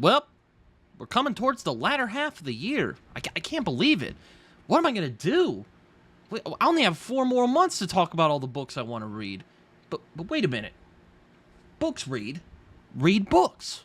Well, we're coming towards the latter half of the year. I can't believe it. What am I going to do? I only have 4 more months to talk about all the books I want to read. But wait a minute. Books read. Read books.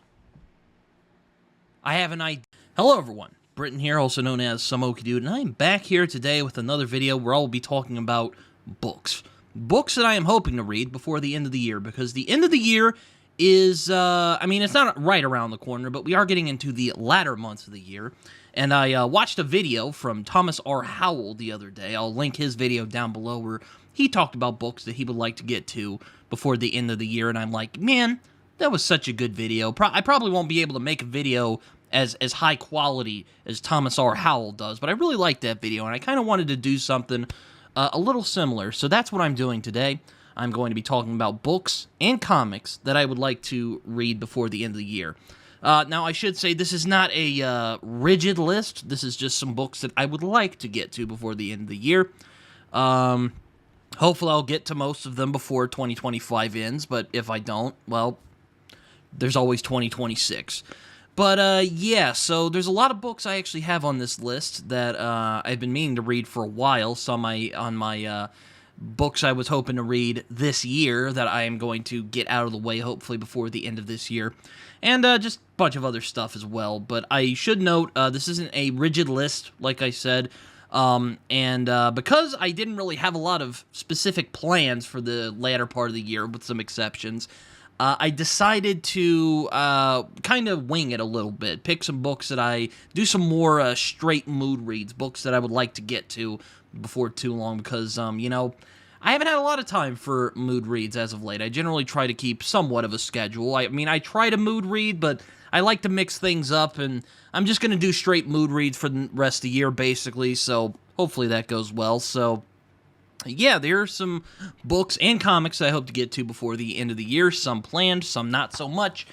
I have an idea. Hello, everyone. Britton here, also known as Samoki Dude, and I am back here today with another video where I will be talking about books. Books that I am hoping to read before the end of the year, because the end of the year is, it's not right around the corner, but we are getting into the latter months of the year. And I watched a video from Thomas R. Howell the other day. I'll link his video down below where he talked about books that he would like to get to before the end of the year. And I'm like, man, that was such a good video. I probably won't be able to make a video as high quality as Thomas R. Howell does, but I really liked that video, and I kind of wanted to do something a little similar. So that's what I'm doing today. I'm going to be talking about books and comics that I would like to read before the end of the year. Now, I should say this is not a rigid list. This is just some books that I would like to get to before the end of the year. Hopefully, I'll get to most of them before 2025 ends, but if I don't, well, there's always 2026. But, yeah, so there's a lot of books I actually have on this list that I've been meaning to read for a while. Some on my books I was hoping to read this year that I am going to get out of the way, hopefully, before the end of this year. And just a bunch of other stuff as well. But I should note, this isn't a rigid list, like I said. Because I didn't really have a lot of specific plans for the latter part of the year, with some exceptions, I decided to kind of wing it a little bit, pick some books that I do some more straight mood reads, books that I would like to get to before too long, because, I haven't had a lot of time for mood reads as of late. I generally try to keep somewhat of a schedule. I try to mood read, but I like to mix things up, and I'm just going to do straight mood reads for the rest of the year, basically, so hopefully that goes well. So yeah, there are some books and comics I hope to get to before the end of the year. Some planned, some not so much.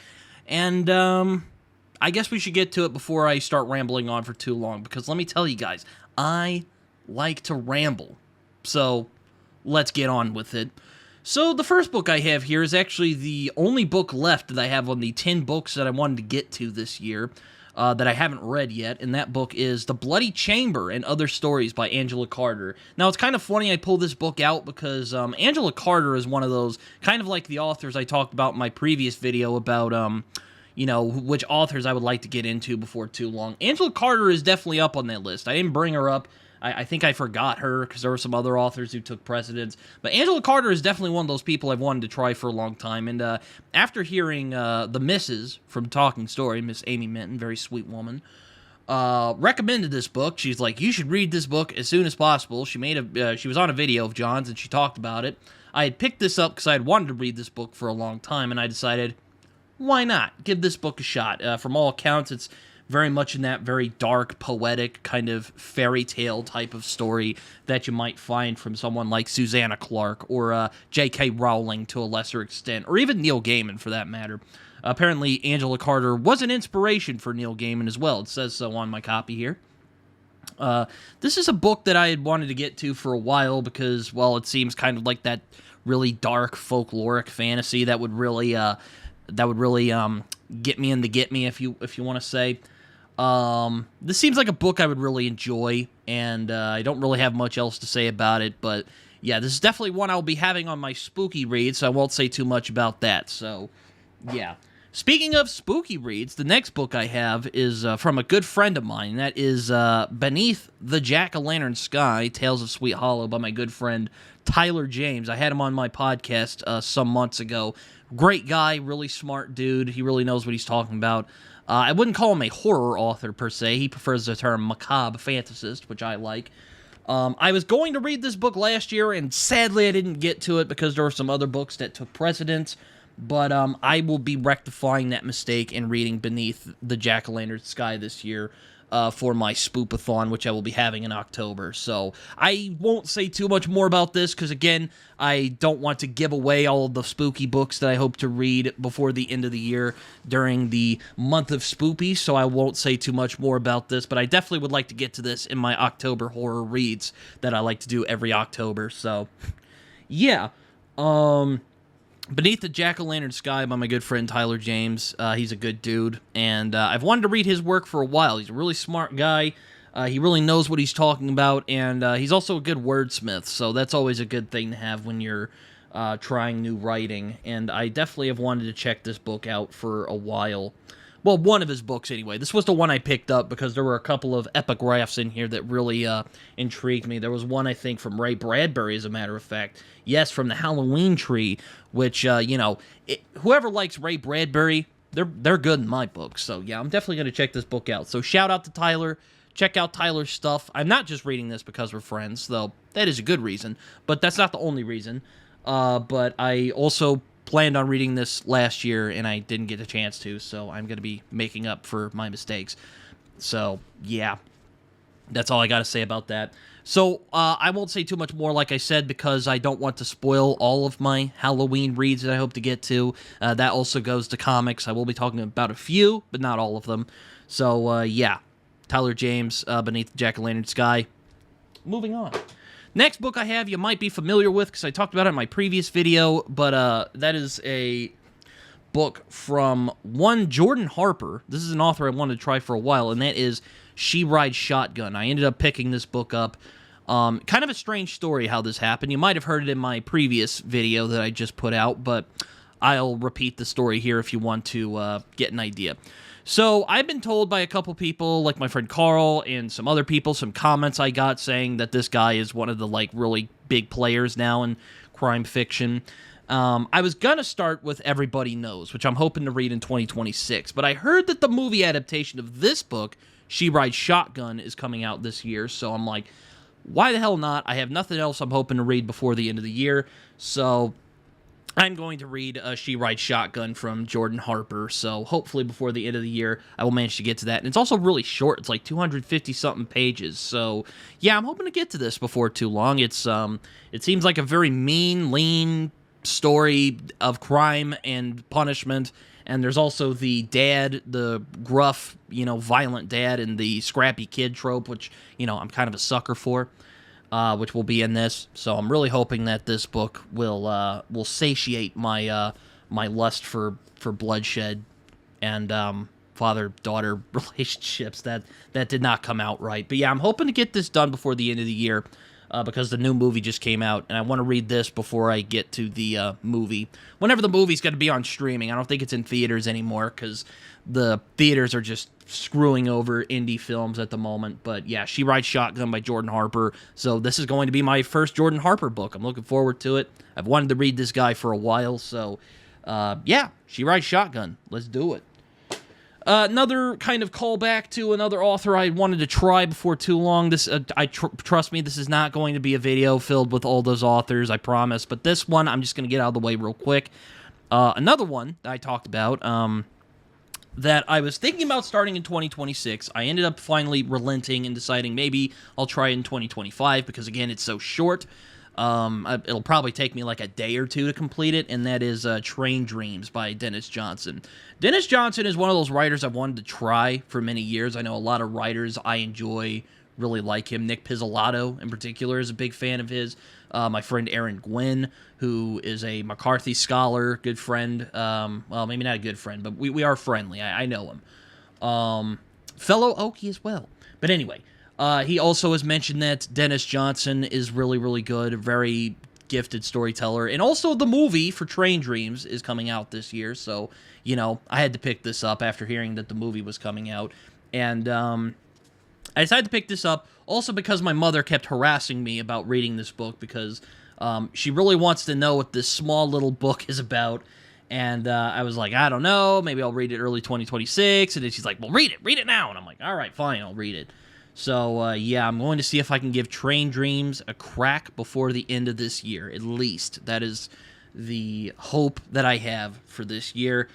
And I guess we should get to it before I start rambling on for too long, because let me tell you guys, I like to ramble. So let's get on with it. So the first book I have here is actually the only book left that I have on the 10 books that I wanted to get to this year. That I haven't read yet, and that book is The Bloody Chamber and Other Stories by Angela Carter. Now, it's kind of funny I pulled this book out because Angela Carter is one of those, kind of like the authors I talked about in my previous video about, which authors I would like to get into before too long. Angela Carter is definitely up on that list. I didn't bring her up. I think I forgot her because there were some other authors who took precedence. But Angela Carter is definitely one of those people I've wanted to try for a long time. And after hearing the Misses from Talking Story, Miss Amy Minton, very sweet woman, recommended this book. She's like, you should read this book as soon as possible. She was on a video of John's and she talked about it. I had picked this up because I had wanted to read this book for a long time, and I decided, why not? Give this book a shot. From all accounts, it's very much in that very dark, poetic, kind of fairy tale type of story that you might find from someone like Susanna Clarke or J.K. Rowling to a lesser extent, or even Neil Gaiman for that matter. Apparently, Angela Carter was an inspiration for Neil Gaiman as well. It says so on my copy here. This is a book that I had wanted to get to for a while because, well, it seems kind of like that really dark folkloric fantasy that would really get me in the get me, if you want to say. This seems like a book I would really enjoy, and I don't really have much else to say about it, but yeah, this is definitely one I'll be having on my spooky read, so I won't say too much about that, so yeah. Speaking of spooky reads, the next book I have is from a good friend of mine. That is Beneath the Jack-O-Lantern Sky, Tales of Sweet Hollow by my good friend Tyler James. I had him on my podcast some months ago. Great guy, really smart dude. He really knows what he's talking about. I wouldn't call him a horror author, per se. He prefers the term macabre fantasist, which I like. I was going to read this book last year, and sadly I didn't get to it because there were some other books that took precedence. But I will be rectifying that mistake and reading Beneath the Jack-O-Lantern Sky this year for my Spoopathon, which I will be having in October. So I won't say too much more about this because, again, I don't want to give away all of the spooky books that I hope to read before the end of the year during the month of Spoopy, so I won't say too much more about this, but I definitely would like to get to this in my October horror reads that I like to do every October. So yeah. Beneath the Jack-O-Lantern Sky by my good friend Tyler James. He's a good dude, and I've wanted to read his work for a while. He's a really smart guy. He really knows what he's talking about, and he's also a good wordsmith, so that's always a good thing to have when you're trying new writing, and I definitely have wanted to check this book out for a while. Well, one of his books, anyway. This was the one I picked up because there were a couple of epigraphs in here that really intrigued me. There was one, I think, from Ray Bradbury, as a matter of fact. Yes, from the Halloween Tree, which, whoever likes Ray Bradbury, they're good in my book. So, yeah, I'm definitely going to check this book out. So, shout out to Tyler. Check out Tyler's stuff. I'm not just reading this because we're friends, though that is a good reason, but that's not the only reason. But I also planned on reading this last year, and I didn't get a chance to, so I'm going to be making up for my mistakes. So, yeah, that's all I got to say about that. So, I won't say too much more, like I said, because I don't want to spoil all of my Halloween reads that I hope to get to. That also goes to comics. I will be talking about a few, but not all of them. So, yeah, Tyler James, Beneath the Jack-O-Lantern Sky. Moving on. Next book I have you might be familiar with because I talked about it in my previous video, but that is a book from one Jordan Harper. This is an author I wanted to try for a while, and that is She Rides Shotgun. I ended up picking this book up. Kind of a strange story how this happened. You might have heard it in my previous video that I just put out, but I'll repeat the story here if you want to get an idea. So, I've been told by a couple people, like my friend Carl and some other people, some comments I got saying that this guy is one of the, really big players now in crime fiction. I was gonna start with Everybody Knows, which I'm hoping to read in 2026, but I heard that the movie adaptation of this book, She Rides Shotgun, is coming out this year, so I'm like, why the hell not? I have nothing else I'm hoping to read before the end of the year, so I'm going to read She Rides Shotgun from Jordan Harper, so hopefully before the end of the year, I will manage to get to that. And it's also really short. It's like 250-something pages, so yeah, I'm hoping to get to this before too long. It's it seems like a very mean, lean story of crime and punishment, and there's also the dad, the gruff, violent dad, and the scrappy kid trope, which, I'm kind of a sucker for. Which will be in this. So I'm really hoping that this book will satiate my my lust for bloodshed and father-daughter relationships. That did not come out right. But yeah, I'm hoping to get this done before the end of the year because the new movie just came out, and I want to read this before I get to the movie. Whenever the movie's going to be on streaming. I don't think it's in theaters anymore because the theaters are just screwing over indie films at the moment. But yeah, She Rides Shotgun by Jordan Harper. So this is going to be my first Jordan Harper book. I'm looking forward to it. I've wanted to read this guy for a while. So yeah, She Rides Shotgun. Let's do it. Another kind of callback to another author I wanted to try before too long. This, trust me, this is not going to be a video filled with all those authors, I promise. But this one, I'm just going to get out of the way real quick. Another one that I talked about, that I was thinking about starting in 2026. I ended up finally relenting and deciding maybe I'll try it in 2025 because, again, it's so short. It'll probably take me like a day or two to complete it, and that is Train Dreams by Dennis Johnson. Dennis Johnson is one of those writers I've wanted to try for many years. I know a lot of writers I enjoy really like him. Nick Pizzolatto, in particular, is a big fan of his. My friend Aaron Gwynn, who is a McCarthy scholar, good friend. Well, maybe not a good friend, but we are friendly. I know him. Fellow Okie as well. But anyway, he also has mentioned that Dennis Johnson is really, really good, a very gifted storyteller. And also the movie for Train Dreams is coming out this year. So, I had to pick this up after hearing that the movie was coming out. And I decided to pick this up also because my mother kept harassing me about reading this book because she really wants to know what this small little book is about. And I was like, I don't know, maybe I'll read it early 2026. And then she's like, well, read it now. And I'm like, all right, fine, I'll read it. So, yeah, I'm going to see if I can give Train Dreams a crack before the end of this year, at least. That is the hope that I have for this year.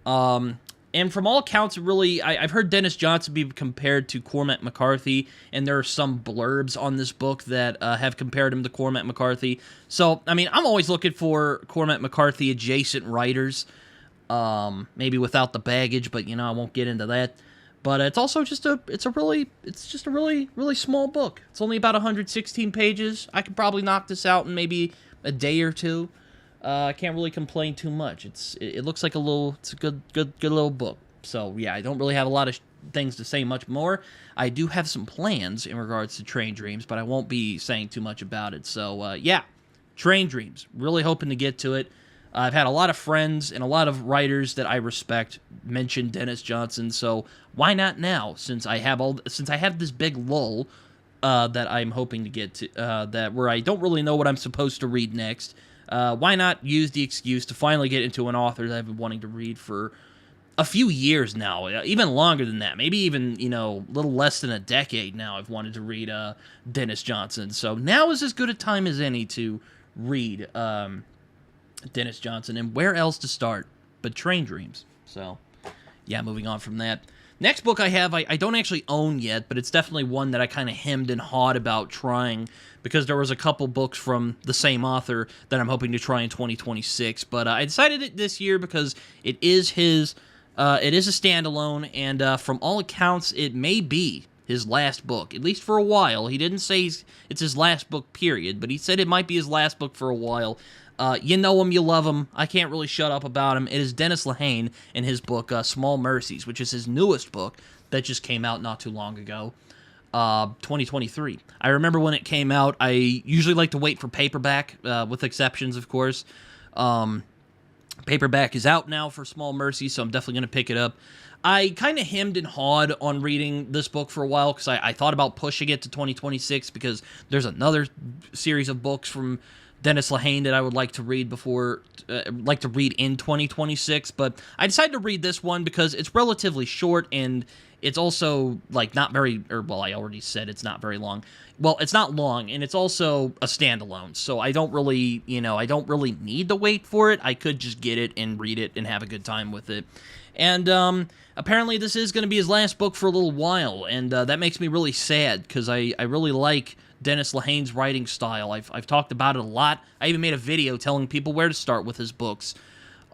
And from all accounts, really, I've heard Dennis Johnson be compared to Cormac McCarthy, and there are some blurbs on this book that have compared him to Cormac McCarthy. So, I mean, I'm always looking for Cormac McCarthy-adjacent writers, maybe without the baggage, but, I won't get into that. But it's also just a really small book. It's only about 116 pages. I could probably knock this out in maybe a day or two. I can't really complain too much. It looks like it's a good little book. So yeah, I don't really have a lot of things to say much more. I do have some plans in regards to Train Dreams, but I won't be saying too much about it. So yeah, Train Dreams. Really hoping to get to it. I've had a lot of friends and a lot of writers that I respect mention Dennis Johnson, so why not now? Since I have this big lull that I'm hoping to get to, that where I don't really know what I'm supposed to read next. Why not use the excuse to finally get into an author that I've been wanting to read for a few years now, even longer than that, maybe even, a little less than a decade now. I've wanted to read Dennis Johnson, so now is as good a time as any to read Dennis Johnson, and where else to start but Train Dreams. So yeah, moving on from that. Next book I have, I don't actually own yet, but it's definitely one that I kind of hemmed and hawed about trying, because there was a couple books from the same author that I'm hoping to try in 2026, but I decided it this year because it is a standalone, and from all accounts, it may be his last book, at least for a while. He didn't say it's his last book, period, but he said it might be his last book for a while. You know him, you love him. I can't really shut up about him. It is Dennis Lehane in his book, Small Mercies, which is his newest book that just came out not too long ago, 2023. I remember when it came out. I usually like to wait for paperback, with exceptions, of course. Paperback is out now for Small Mercies, so I'm definitely going to pick it up. I kind of hemmed and hawed on reading this book for a while because I thought about pushing it to 2026 because there's another series of books from Dennis Lehane that I would like to read in 2026, but I decided to read this one because it's relatively short, and it's also, not very, I already said it's not very long. Well, it's not long, and it's also a standalone, so I don't really need to wait for it. I could just get it and read it and have a good time with it. And apparently this is going to be his last book for a little while, and that makes me really sad because I really like Dennis Lehane's writing style. I've talked about it a lot. I even made a video telling people where to start with his books.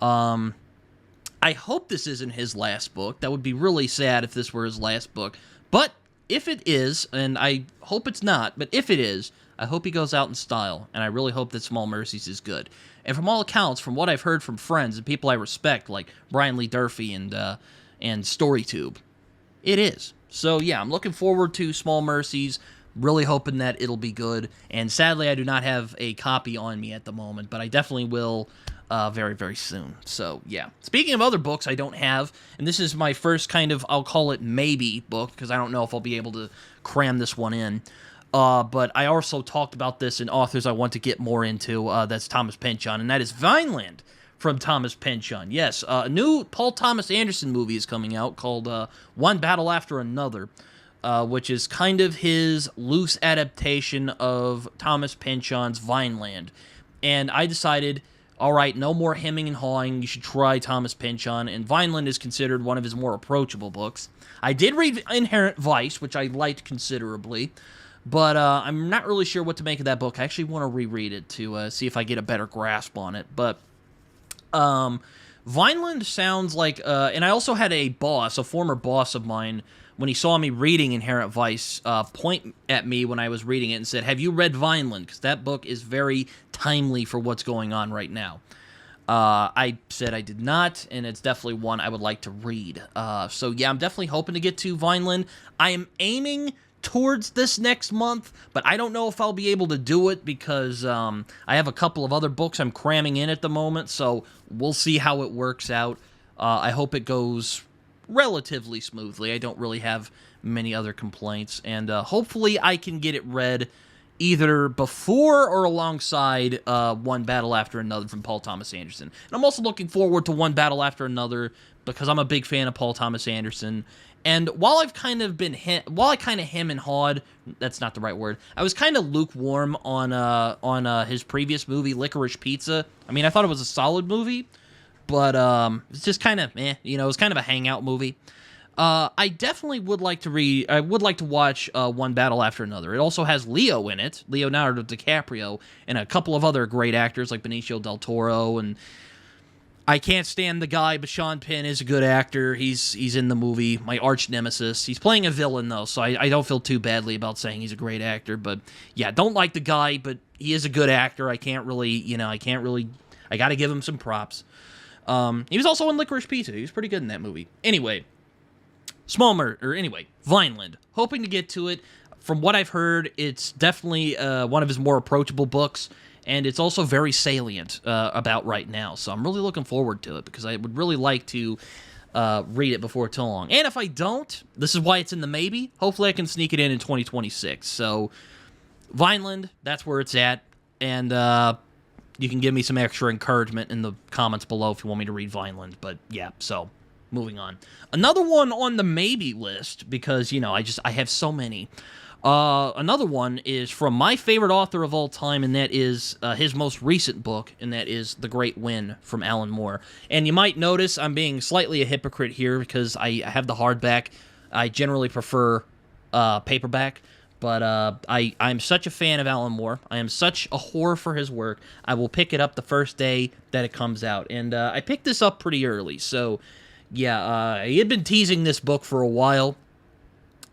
I hope this isn't his last book. That would be really sad if this were his last book. But if it is, and I hope it's not, but if it is, I hope he goes out in style, and I really hope that Small Mercies is good. And from all accounts, from what I've heard from friends and people I respect, like Brian Lee Durfee and StoryTube, it is. So yeah, I'm looking forward to Small Mercies. Really hoping that it'll be good, and sadly I do not have a copy on me at the moment, but I definitely will very, very soon. So yeah, speaking of other books I don't have, and this is my first kind of, I'll call it maybe book, because I don't know if I'll be able to cram this one in, but I also talked about this in authors I want to get more into. That's Thomas Pynchon, and that is Vineland from Thomas Pynchon. Yes, a new Paul Thomas Anderson movie is coming out called One Battle After Another, which is kind of his loose adaptation of Thomas Pynchon's Vineland. And I decided, all right, no more hemming and hawing, you should try Thomas Pynchon, and Vineland is considered one of his more approachable books. I did read Inherent Vice, which I liked considerably, but I'm not really sure what to make of that book. I actually want to reread it to see if I get a better grasp on it, but Vineland sounds like, and I also had a former boss of mine, when he saw me reading Inherent Vice, point at me when I was reading it and said, have you read Vineland? Because that book is very timely for what's going on right now. I said I did not, and it's definitely one I would like to read. So yeah, I'm definitely hoping to get to Vineland. I am aiming towards this next month, but I don't know if I'll be able to do it because I have a couple of other books I'm cramming in at the moment, so we'll see how it works out. I hope it goes relatively smoothly. I don't really have many other complaints, and hopefully I can get it read either before or alongside One Battle After Another from Paul Thomas Anderson. And I'm also looking forward to One Battle After Another because I'm a big fan of Paul Thomas Anderson. And while I kind of hem and hawed, that's not the right word, I was kind of lukewarm on his previous movie, Licorice Pizza. I mean, I thought it was a solid movie, but it's just kind of it was kind of a hangout movie. I definitely would like to watch One Battle After Another. It also has Leo in it, Leonardo DiCaprio, and a couple of other great actors like Benicio del Toro, and I can't stand the guy, but Sean Penn is a good actor. He's in the movie, my arch nemesis. He's playing a villain, though, so I don't feel too badly about saying he's a great actor. But, yeah, don't like the guy, but he is a good actor. I I got to give him some props. He was also in Licorice Pizza. He was pretty good in that movie. Anyway, Vineland. Hoping to get to it. From what I've heard, it's definitely one of his more approachable books, and it's also very salient about right now. So I'm really looking forward to it because I would really like to read it before too long. And if I don't, this is why it's in the maybe. Hopefully I can sneak it in 2026. So Vineland, that's where it's at. And you can give me some extra encouragement in the comments below if you want me to read Vineland. But yeah, so moving on. Another one on the maybe list, because, you know, I have so many. Another one is from my favorite author of all time, and that is his most recent book, and that is The Great Win from Alan Moore. And you might notice I'm being slightly a hypocrite here because I have the hardback. I generally prefer paperback, but I'm such a fan of Alan Moore. I am such a whore for his work. I will pick it up the first day that it comes out. And I picked this up pretty early, so yeah, he had been teasing this book for a while.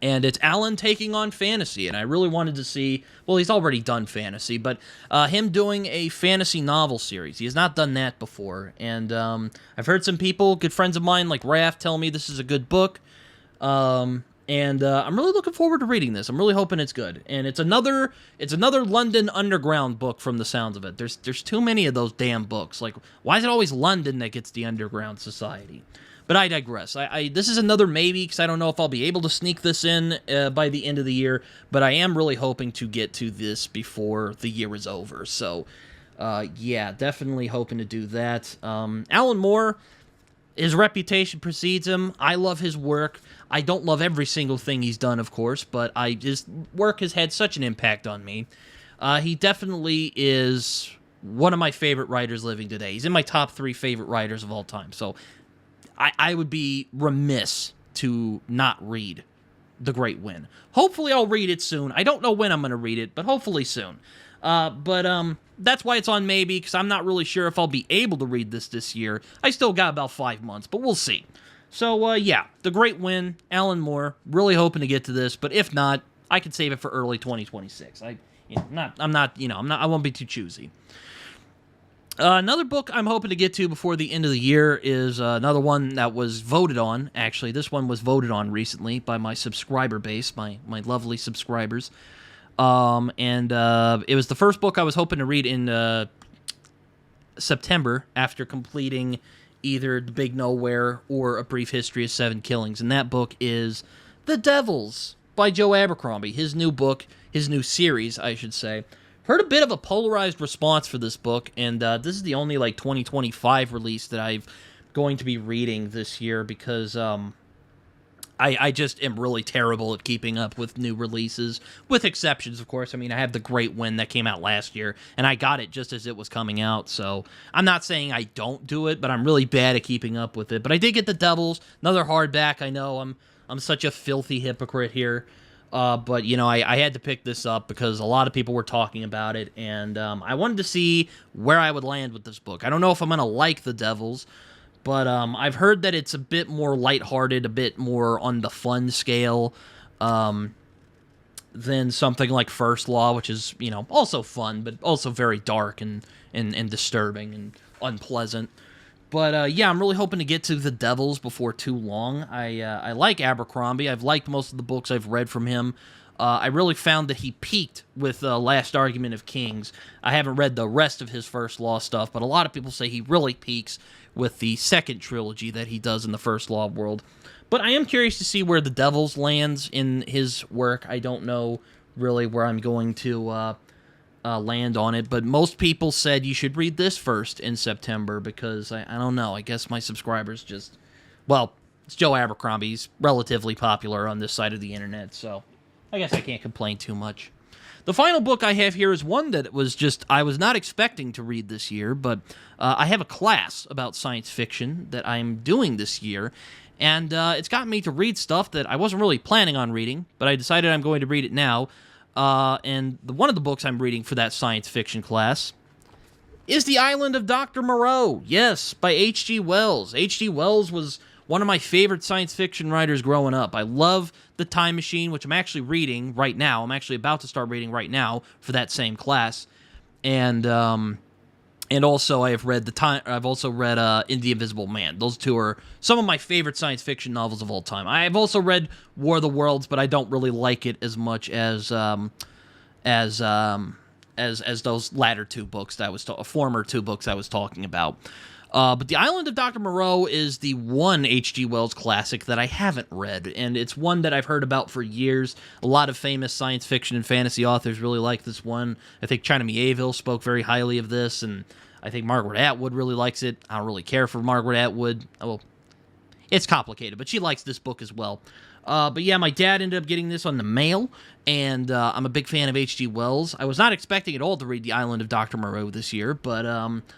And it's Alan taking on fantasy, and I really wanted to see, well, he's already done fantasy, but him doing a fantasy novel series. He has not done that before, and I've heard some people, good friends of mine, like Raph, tell me this is a good book, and I'm really looking forward to reading this. I'm really hoping it's good, and it's another London Underground book from the sounds of it. There's too many of those damn books. Like, why is it always London that gets the Underground Society? But I digress. This is another maybe, because I don't know if I'll be able to sneak this in by the end of the year, but I am really hoping to get to this before the year is over. So, yeah, definitely hoping to do that. Alan Moore, his reputation precedes him. I love his work. I don't love every single thing he's done, of course, but his work has had such an impact on me. He definitely is one of my favorite writers living today. He's in my top 3 favorite writers of all time, so I would be remiss to not read The Great Win. Hopefully I'll read it soon. I don't know when I'm going to read it, but hopefully soon. But that's why it's on maybe, because I'm not really sure if I'll be able to read this year. I still got about 5 months, but we'll see. So, yeah, The Great Win, Alan Moore. Really hoping to get to this, but if not, I could save it for early 2026. I won't be too choosy. Another book I'm hoping to get to before the end of the year is another one that was voted on. Actually, this one was voted on recently by my subscriber base, my lovely subscribers. And it was the first book I was hoping to read in September after completing either The Big Nowhere or A Brief History of Seven Killings. And that book is The Devils by Joe Abercrombie. His new book, his new series, I should say. Heard a bit of a polarized response for this book, and this is the only 2025 release that I'm going to be reading this year because I just am really terrible at keeping up with new releases, with exceptions, of course. I mean, I have The Great Win that came out last year, and I got it just as it was coming out, so I'm not saying I don't do it, but I'm really bad at keeping up with it. But I did get The Devils, another hardback. I know I'm such a filthy hypocrite here. But, you know, I had to pick this up because a lot of people were talking about it, and I wanted to see where I would land with this book. I don't know if I'm going to like The Devils, but I've heard that it's a bit more lighthearted, a bit more on the fun scale than something like First Law, which is, you know, also fun, but also very dark and disturbing and unpleasant. But, yeah, I'm really hoping to get to The Devils before too long. I like Abercrombie. I've liked most of the books I've read from him. I really found that he peaked with Last Argument of Kings. I haven't read the rest of his First Law stuff, but a lot of people say he really peaks with the second trilogy that he does in the First Law world. But I am curious to see where The Devils lands in his work. I don't know really where I'm going to land on it, but most people said you should read this first in September because, I don't know, I guess my subscribers just, well, it's Joe Abercrombie. He's relatively popular on this side of the internet, so I guess I can't complain too much. The final book I have here is one that I was not expecting to read this year, but I have a class about science fiction that I'm doing this year, and it's gotten me to read stuff that I wasn't really planning on reading, but I decided I'm going to read it now. And one of the books I'm reading for that science fiction class is The Island of Dr. Moreau. Yes, by H.G. Wells. H.G. Wells was one of my favorite science fiction writers growing up. I love The Time Machine, which I'm actually reading right now. I'm actually about to start reading right now for that same class. And And also, I've also read In the Invisible Man. Those two are some of my favorite science fiction novels of all time. I've also read War of the Worlds, but I don't really like it as much as as those latter two books that I was former two books I was talking about. But The Island of Dr. Moreau is the one H.G. Wells classic that I haven't read, and it's one that I've heard about for years. A lot of famous science fiction and fantasy authors really like this one. I think China Miéville spoke very highly of this, and I think Margaret Atwood really likes it. I don't really care for Margaret Atwood. Well, it's complicated, but she likes this book as well. But yeah, my dad ended up getting this on the mail, and I'm a big fan of H.G. Wells. I was not expecting at all to read The Island of Dr. Moreau this year, but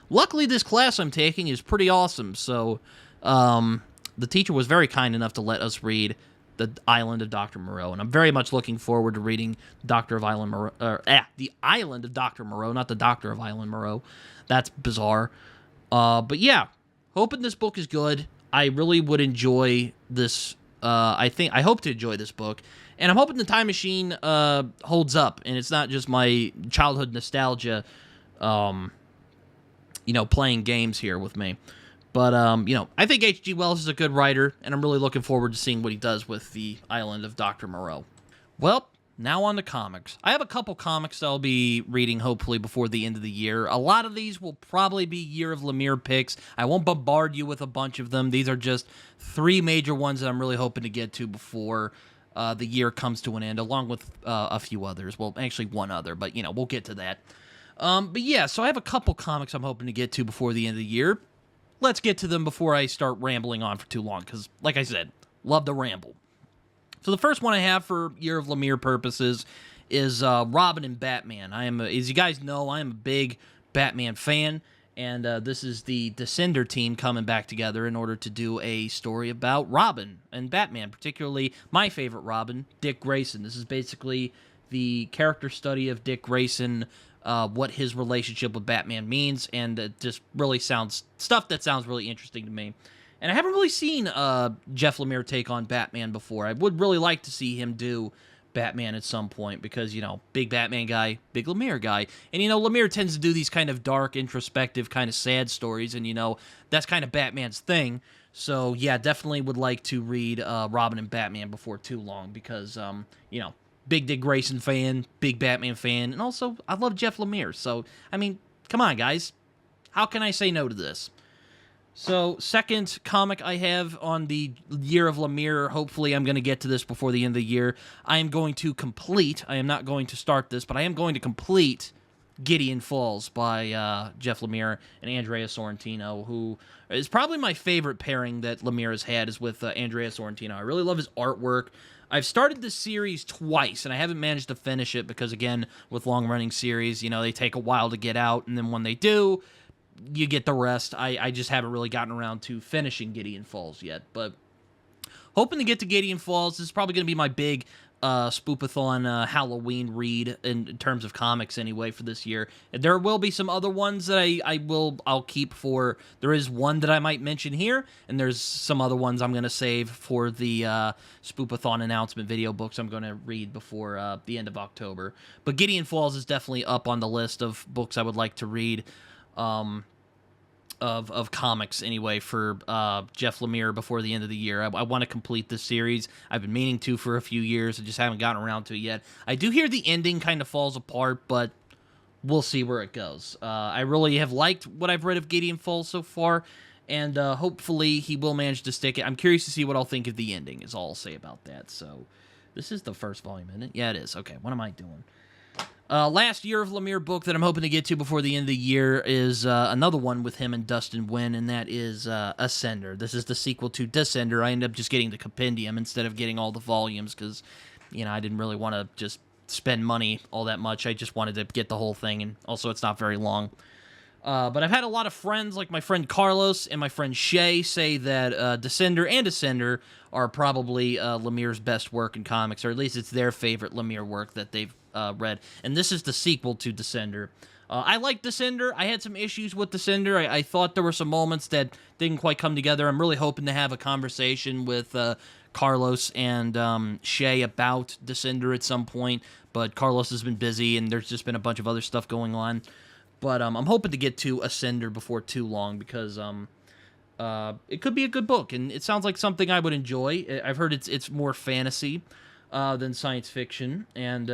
luckily this class I'm taking is pretty awesome. So the teacher was very kind enough to let us read The Island of Dr. Moreau, and I'm very much looking forward to reading The Island of Dr. Moreau, not The Doctor of Island Moreau. That's bizarre. But yeah, hoping this book is good. I really would enjoy this. I hope to enjoy this book, and I'm hoping the Time Machine holds up, and it's not just my childhood nostalgia, playing games here with me. But I think H.G. Wells is a good writer, and I'm really looking forward to seeing what he does with The Island of Dr. Moreau. Well, now on to comics. I have a couple comics that I'll be reading hopefully before the end of the year. A lot of these will probably be Year of Lemire picks. I won't bombard you with a bunch of them. These are just 3 major ones that I'm really hoping to get to before the year comes to an end, along with a few others. Well, actually one other, but we'll get to that. But yeah, so I have a couple comics I'm hoping to get to before the end of the year. Let's get to them before I start rambling on for too long, because like I said, love to ramble. So the first one I have for Year of Lemire purposes is Robin and Batman. As you guys know, I am a big Batman fan, and this is the Descender team coming back together in order to do a story about Robin and Batman, particularly my favorite Robin, Dick Grayson. This is basically the character study of Dick Grayson, what his relationship with Batman means, and it just really sounds really interesting to me. And I haven't really seen Jeff Lemire take on Batman before. I would really like to see him do Batman at some point because, big Batman guy, big Lemire guy. And, Lemire tends to do these kind of dark, introspective, kind of sad stories, and, that's kind of Batman's thing. So, yeah, definitely would like to read Robin and Batman before too long because, big Dick Grayson fan, big Batman fan, and also I love Jeff Lemire. So, come on, guys. How can I say no to this? So, second comic I have on the Year of Lemire, hopefully I'm going to get to this before the end of the year. I am going to complete, I am not going to start this, but I am going to complete Gideon Falls by Jeff Lemire and Andrea Sorrentino, who is probably my favorite pairing that Lemire has had is with Andrea Sorrentino. I really love his artwork. I've started this series twice, and I haven't managed to finish it because, again, with long-running series, they take a while to get out, and then when they do, you get the rest. I just haven't really gotten around to finishing Gideon Falls yet, but hoping to get to Gideon Falls. This is probably going to be my big Spoopathon Halloween read in terms of comics anyway for this year. There will be some other ones that I'll keep for. There is one that I might mention here, and there's some other ones I'm going to save for the Spoopathon announcement video books I'm going to read before the end of October. But Gideon Falls is definitely up on the list of books I would like to read. Of comics anyway for Jeff Lemire before the end of the year. I want to complete this series. I've been meaning to for a few years. I just haven't gotten around to it yet. I do hear the ending kind of falls apart, but we'll see where it goes. I really have liked what I've read of Gideon Falls so far, and hopefully he will manage to stick it. I'm curious to see what I'll think of the ending is all I'll say about that. So this is the first volume, isn't it? Yeah, it is. Okay, what am I doing? Last Year of Lemire book that I'm hoping to get to before the end of the year is another one with him and Dustin Nguyen, and that is Ascender. This is the sequel to Descender. I ended up just getting the compendium instead of getting all the volumes because, I didn't really want to just spend money all that much. I just wanted to get the whole thing, and also it's not very long. But I've had a lot of friends, like my friend Carlos and my friend Shay, say that Descender and Ascender are probably Lemire's best work in comics, or at least it's their favorite Lemire work that they've read. And this is the sequel to Descender. I like Descender. I had some issues with Descender. I thought there were some moments that didn't quite come together. I'm really hoping to have a conversation with Carlos and Shay about Descender at some point, but Carlos has been busy, and there's just been a bunch of other stuff going on. But I'm hoping to get to Ascender before too long because it could be a good book, and it sounds like something I would enjoy. I've heard it's more fantasy than science fiction, and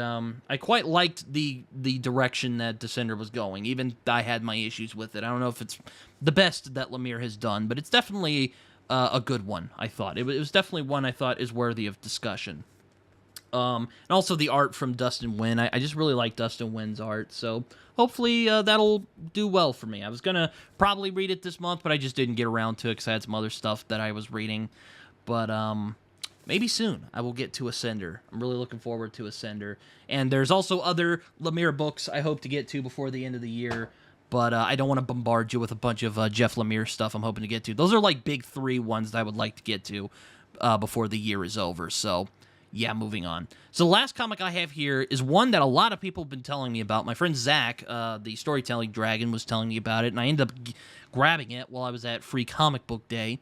I quite liked the direction that Descender was going. Even I had my issues with it. I don't know if it's the best that Lemire has done, but it's definitely a good one, I thought. It was definitely one I thought is worthy of discussion. And also the art from Dustin Nguyen. I just really like Dustin Nguyen's art, so hopefully that'll do well for me. I was going to probably read it this month, but I just didn't get around to it because I had some other stuff that I was reading. But maybe soon I will get to Ascender. I'm really looking forward to Ascender. And there's also other Lemire books I hope to get to before the end of the year, but I don't want to bombard you with a bunch of Jeff Lemire stuff I'm hoping to get to. Those are like big 3 ones that I would like to get to before the year is over, so yeah, moving on. So the last comic I have here is one that a lot of people have been telling me about. My friend Zach, the Storytelling Dragon, was telling me about it, and I ended up grabbing it while I was at Free Comic Book Day.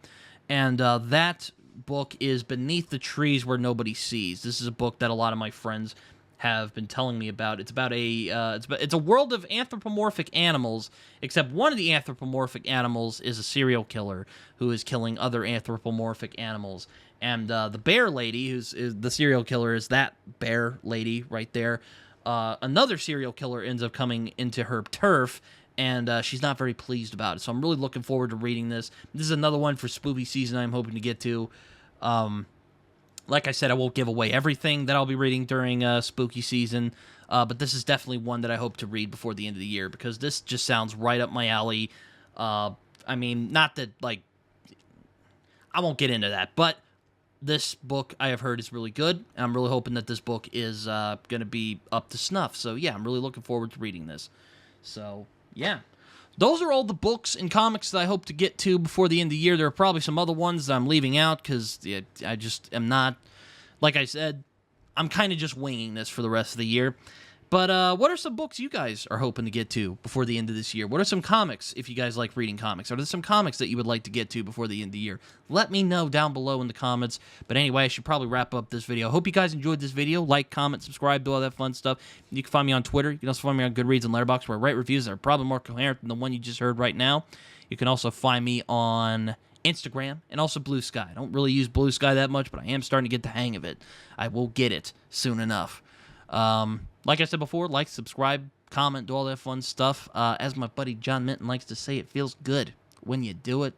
And that book is Beneath the Trees Where Nobody Sees. This is a book that a lot of my friends have been telling me about. It's about it's a world of anthropomorphic animals, except one of the anthropomorphic animals is a serial killer who is killing other anthropomorphic animals. And the bear lady, who's the serial killer, is that bear lady right there. Another serial killer ends up coming into her turf, and she's not very pleased about it. So I'm really looking forward to reading this. This is another one for spooky season I'm hoping to get to. Like I said, I won't give away everything that I'll be reading during spooky season, but this is definitely one that I hope to read before the end of the year, because this just sounds right up my alley. I mean, not that, like, I won't get into that, but this book I have heard is really good, and I'm really hoping that this book is going to be up to snuff. So yeah, I'm really looking forward to reading this. So yeah, those are all the books and comics that I hope to get to before the end of the year. There are probably some other ones that I'm leaving out because I just am not, like I said, I'm kind of just winging this for the rest of the year. But what are some books you guys are hoping to get to before the end of this year? What are some comics, if you guys like reading comics? Are there some comics that you would like to get to before the end of the year? Let me know down below in the comments. But anyway, I should probably wrap up this video. Hope you guys enjoyed this video. Like, comment, subscribe, do all that fun stuff. You can find me on Twitter. You can also find me on Goodreads and Letterboxd, where I write reviews that are probably more coherent than the one you just heard right now. You can also find me on Instagram and also Blue Sky. I don't really use Blue Sky that much, but I am starting to get the hang of it. I will get it soon enough. Like I said before, like, subscribe, comment, do all that fun stuff. As my buddy John Minton likes to say, it feels good when you do it.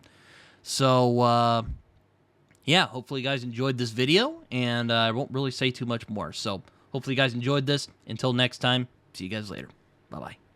So, yeah, hopefully you guys enjoyed this video, and I won't really say too much more. So, hopefully you guys enjoyed this. Until next time, see you guys later. Bye-bye.